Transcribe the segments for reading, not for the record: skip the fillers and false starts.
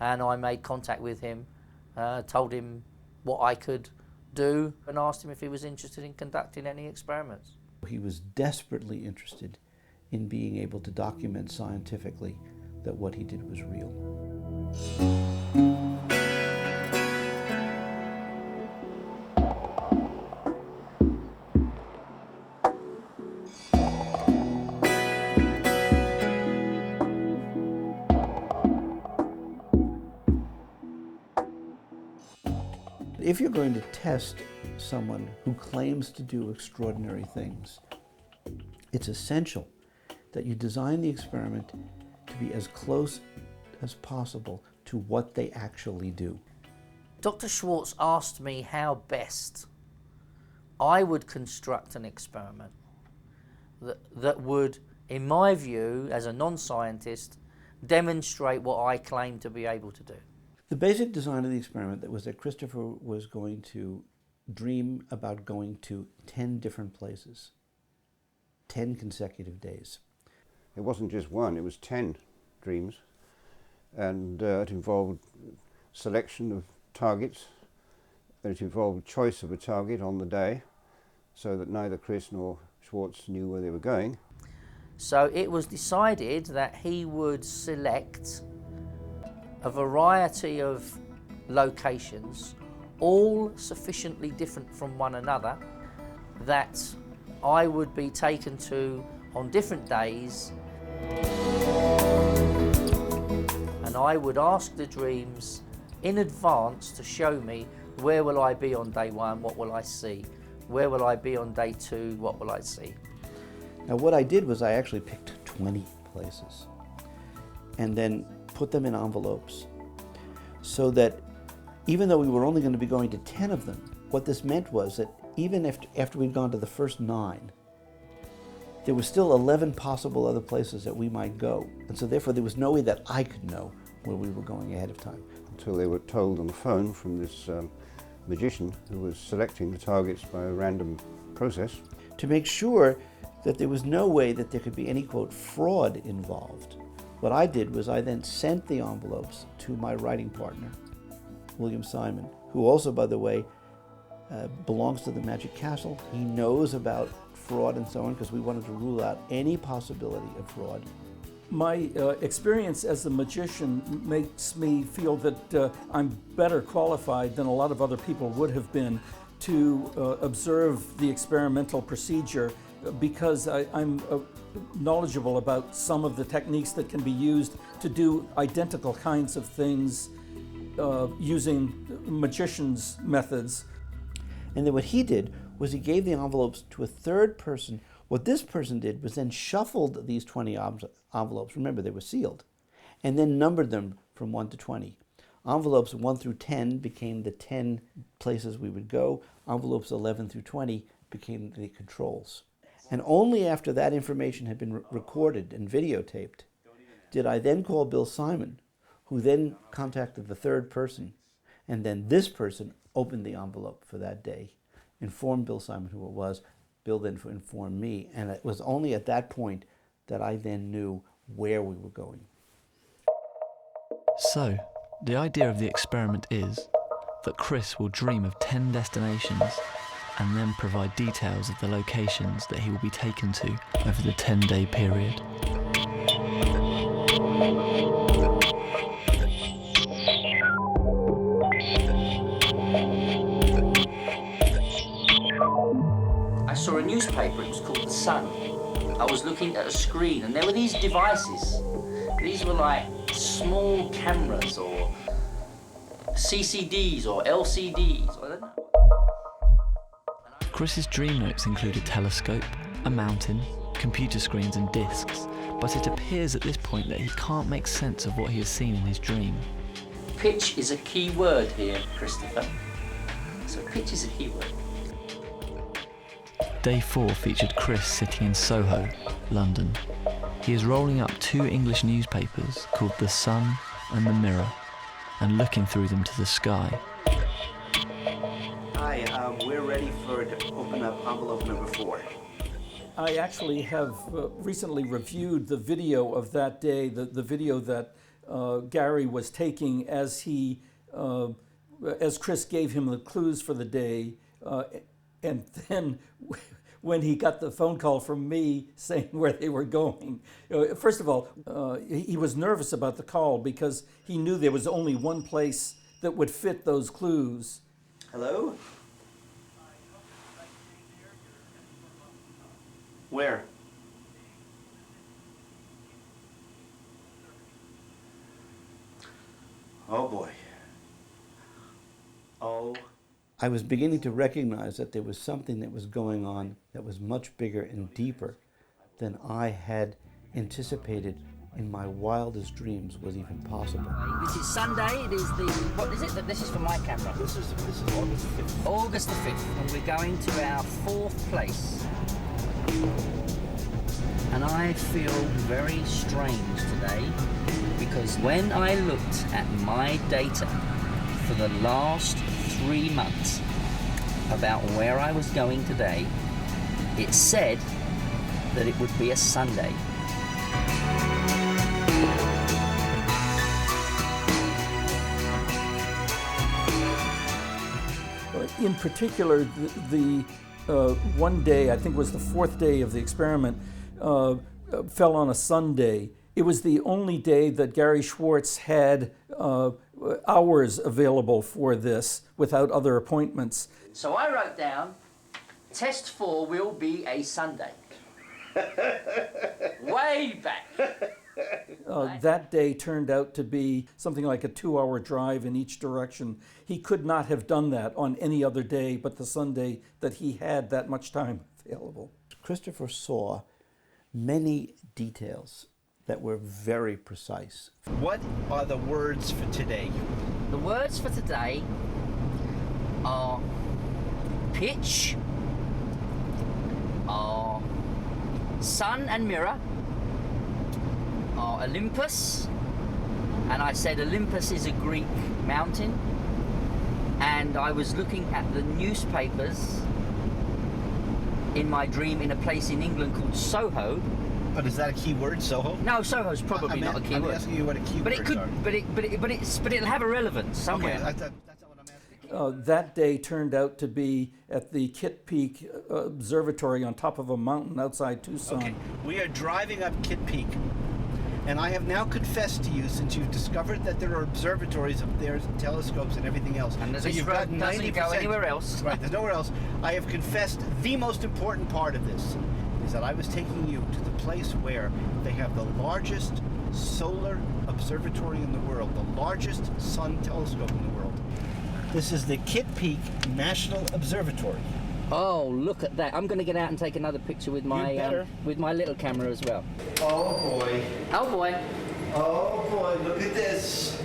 and I made contact with him, told him what I could do, and asked him if he was interested in conducting any experiments. He was desperately interested in being able to document scientifically that what he did was real. If you're going to test someone who claims to do extraordinary things, it's essential that you design the experiment to be as close as possible to what they actually do. Dr. Schwartz asked me how best I would construct an experiment that would, in my view, as a non-scientist, demonstrate what I claim to be able to do. The basic design of the experiment was that Christopher was going to dream about going to 10 different places, 10 consecutive days. It wasn't just one, it was 10 dreams, and it involved selection of targets, and it involved choice of a target on the day, so that neither Chris nor Schwartz knew where they were going. So it was decided that he would select a variety of locations, all sufficiently different from one another, that I would be taken to on different days, and I would ask the dreams in advance to show me where will I be on day one, what will I see, where will I be on day two, what will I see. Now what I did was I actually picked 20 places and then put them in envelopes, so that even though we were only going to be going to 10 of them, what this meant was that even after we'd gone to the first 9, there were still 11 possible other places that we might go. And so therefore there was no way that I could know where we were going ahead of time. Until they were told on the phone from this magician who was selecting the targets by a random process. To make sure that there was no way that there could be any, quote, fraud involved, what I did was I then sent the envelopes to my writing partner, William Simon, who also, by the way, belongs to the Magic Castle. He knows about fraud and so on, because we wanted to rule out any possibility of fraud. My experience as a magician makes me feel that I'm better qualified than a lot of other people would have been to observe the experimental procedure, because I'm knowledgeable about some of the techniques that can be used to do identical kinds of things using magicians' methods. And then what he did was he gave the envelopes to a third person. What this person did was then shuffled these 20 envelopes, remember they were sealed, and then numbered them from 1 to 20. Envelopes 1 through 10 became the 10 places we would go. Envelopes 11 through 20 became the controls. And only after that information had been recorded and videotaped did I then call Bill Simon, who then contacted the third person, and then this person opened the envelope for that day, informed Bill Simon who it was. Bill then informed me, and it was only at that point that I then knew where we were going. So, the idea of the experiment is that Chris will dream of 10 destinations and then provide details of the locations that he will be taken to over the 10-day period. I saw a newspaper, it was called The Sun. I was looking at a screen and there were these devices. These were like small cameras or CCDs or LCDs, I don't know. Chris's dream notes include a telescope, a mountain, computer screens and discs, but it appears at this point that he can't make sense of what he has seen in his dream. Pitch is a key word here, Christopher. So pitch is a key word. Day 4 featured Chris sitting in Soho, London. He is rolling up 2 English newspapers called The Sun and The Mirror and looking through them to the sky. Hi, we're ready to open up envelope number 4. I actually have recently reviewed the video of that day, the video that Gary was taking as as Chris gave him the clues for the day, and then when he got the phone call from me saying where they were going, first of all, he was nervous about the call because he knew there was only one place that would fit those clues. Hello? Where? Oh boy. Oh. I was beginning to recognize that there was something that was going on that was much bigger and deeper than I had anticipated in my wildest dreams was even possible. This is Sunday. It is the, what is it? This is for my camera. This is August 5th. August the 5th, and we're going to our 4th place. And I feel very strange today because when I looked at my data for the last 3 months about where I was going today, it said that it would be a Sunday. In particular, the one day, I think was the 4th day of the experiment, fell on a Sunday. It was the only day that Gary Schwartz had hours available for this without other appointments. So I wrote down, test 4 will be a Sunday. Way back. That day turned out to be something like a 2-hour drive in each direction. He could not have done that on any other day but the Sunday that he had that much time available. Christopher saw many details that were very precise. What are the words for today? The words for today are pitch, are sun and mirror, are Olympus, and I said Olympus is a Greek mountain, and I was looking at the newspapers in my dream in a place in England called Soho. But is that a key word, Soho? No, Soho's probably not a key I'm word. asking you what a key But word it could, are. but it'll have a relevance somewhere. Okay, that's not what I'm asking. That day turned out to be at the Kitt Peak Observatory on top of a mountain outside Tucson. Okay, we are driving up Kitt Peak, and I have now confessed to you, since you've discovered that there are observatories up there, telescopes and everything else. And so this you've road got doesn't 90%. go anywhere else. Right, there's nowhere else. I have confessed the most important part of this is that I was taking you to the place where they have the largest solar observatory in the world, the largest sun telescope in the world. This is the Kitt Peak National Observatory. Oh, look at that! I'm going to get out and take another picture with my little camera as well. Oh boy. Oh boy! Oh boy, look at this.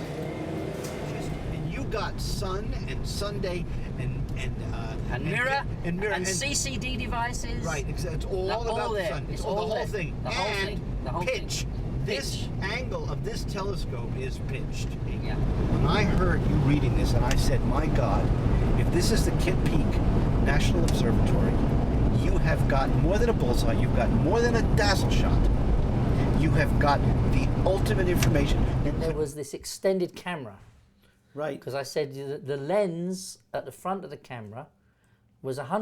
And you got sun and Sunday and mirror and CCD devices. Right, it's all about the sun. It's the all whole there. thing. The whole and thing. The whole pitch. thing. This angle of this telescope is pitched. Yeah. When I heard you reading this, and I said, my God, if this is the Kitt Peak National Observatory, you have got more than a bullseye, you've got more than a dazzle shot. You have got the ultimate information. And there was this extended camera. Right. Because I said the lens at the front of the camera was 100